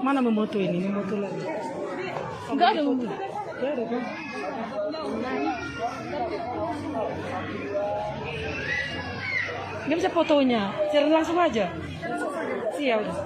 Mana memoto ini? Memoto lagi. Enggak ada mobil. Enggak ada kan? Dia bisa fotonya. Share langsung aja. Siap udah.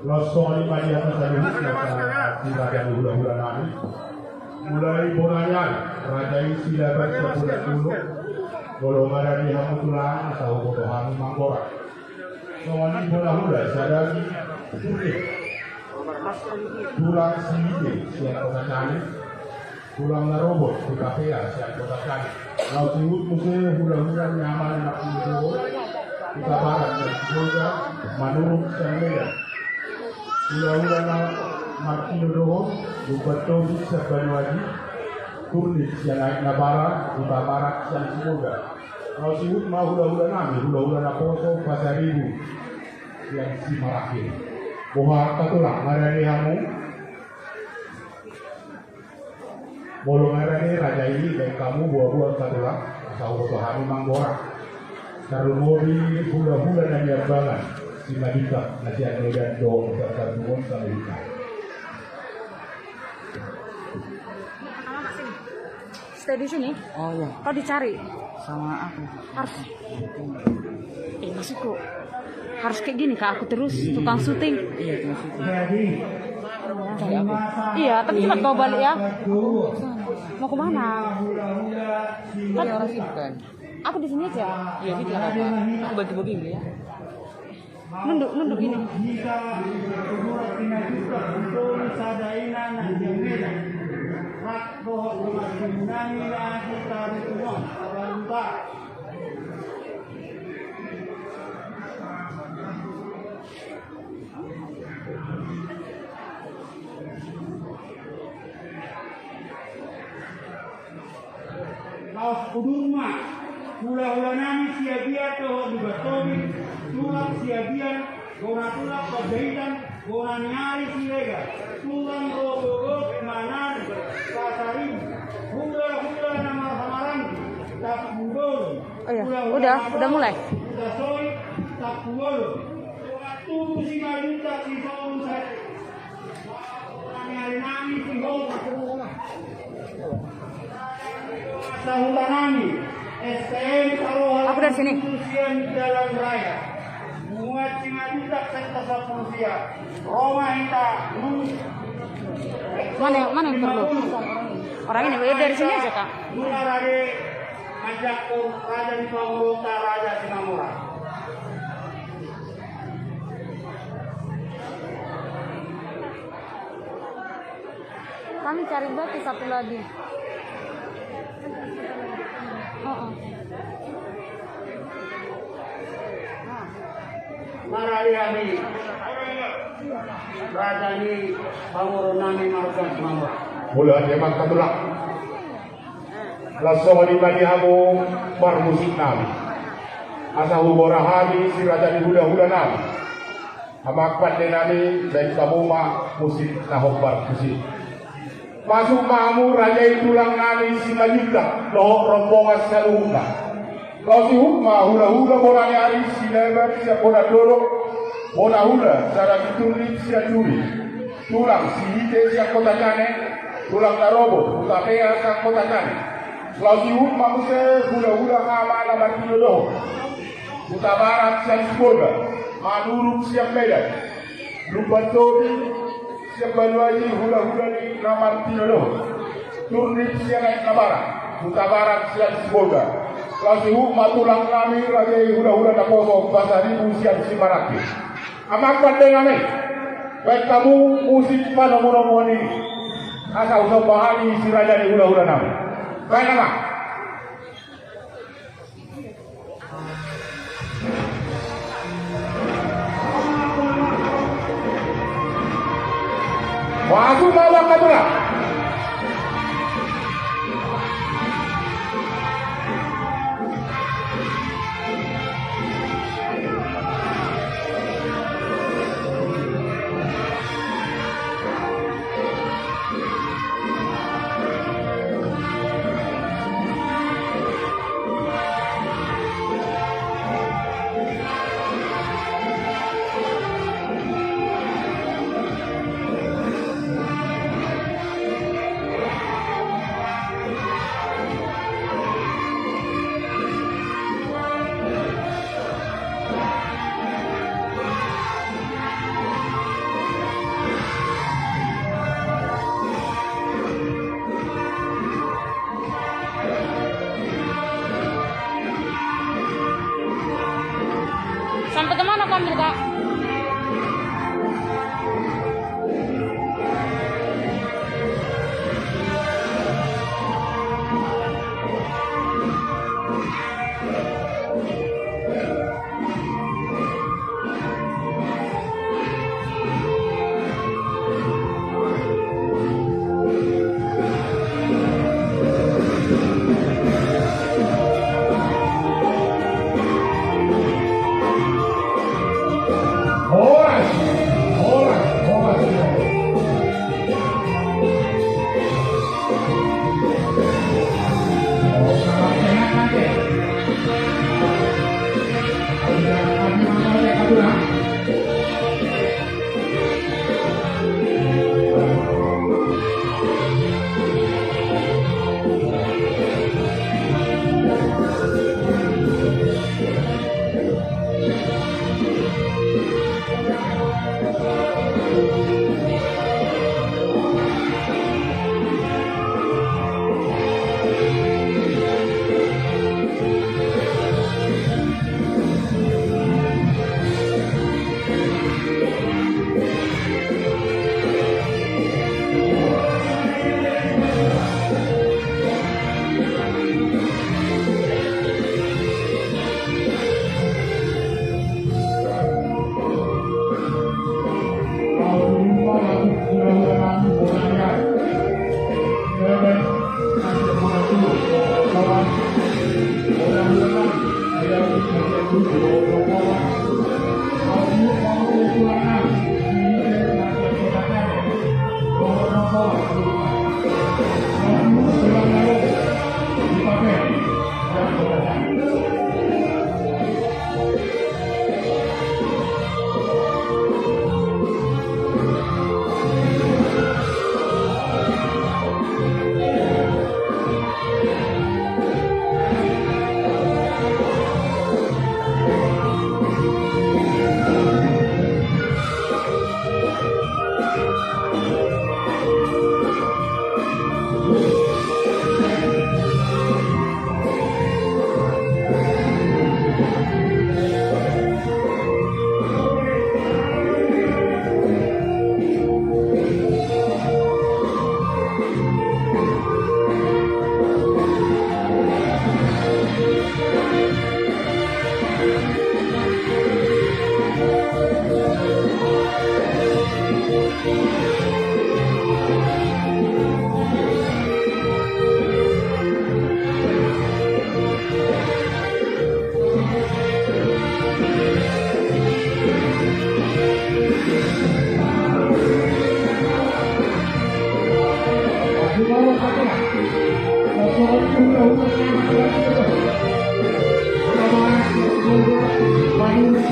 Losoni padiatan tadi di bagian hula-hula nami mulai bonayan rajai silaban sebulan dulu golongan dari hamutulang atau bodohan manggora sewani bola-hula sadari sulit tulang sini siang kota cani tulang narobot di kafea siang kota cani laut siwut musuh hula-hula nyaman nak dulu kita barat dan juga manurung siang hula-hula na makinudoho lupato sa banwaji tulis yang naik nabara uta barat yang semoga kalau sibuk mau hula-hula nami hula-hula na poso pasaribu yang si marakin boha katulang ngarani hamu bolong ngarani raja ini dan kamu buah-buah katulang asal botohani manggora karumori hula-hula na niyarbangan si Madika nasihat medan do serta duon sama Madika. Stay di sini. Oh ya, Kau dicari. sama aku. Harus. Maksudku harus kayak gini kak. Aku terus tukang syuting. Iya, masih. Iya, tapi cepat kau balik ya. Mau kemana? Kan orang sibuk kan? Aku di sini aja. Iya, ini tidak apa. Aku bantu mobil ya. Nunduk ini. Kudurma, hula-hula nami siagia to dibatomi, tulang siagian, gona tulak berjahitan, gona nyari silega, tulang rogo manan, kasarim, hula-hula nama samaran, tak bugol. Oh ya, udah mulai. Udah soy, tak bugol. Tunggu si maju tak si soy saya. Nyari nami si gol. Sahutan nami, STM Taruhan Aku dari sini. Kepolisian Jalan Raya. Muat Cingadutak Sektor Kepolisian. Roma Hita. Mana yang perlu? Orang ini dari sini aja kak. Mula Rade Majakun Raja di Pangurota Raja Singamura. Kami cari batu satu lagi. Oh. Marayani Rajani Bangurunani Marukan Mamur. Mula memang katulak. Langsung dimani hamu bermusik nami. Asa hubora hami si raja di hula-hula nami. Hamak pandenani dan kamuma musik nahokbar musik. Masuk mamu raja itulang nani si majika loh rombongan saluhna. Kau si hukma hula-hula borani hari si lebar siap bola dorong. Bola hula cara dituri siap curi. Tulang si hite siap kota kane. Tulang narobo utapea siap kota kane. Kau si hukma muse hula-hula hama ala martino doh. Utabarat siap sekolah. Manuruk siap medan. Lupatori siap baluaji hula-hula di Namartino doh. Turnip siap naik nabara. Utabarat siap sekolah. Lasihu matulang kami lagi hula-hula na koso bahasa ribu siap simaraki. Amak pandeng kami. Baik kamu musik panomo-nomo ini. Asa usah bahani si raja di hula-hula nami. Baik nama. Waktu malam katulah. Sampai kemana kau ambil kak?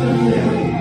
Terima kasih.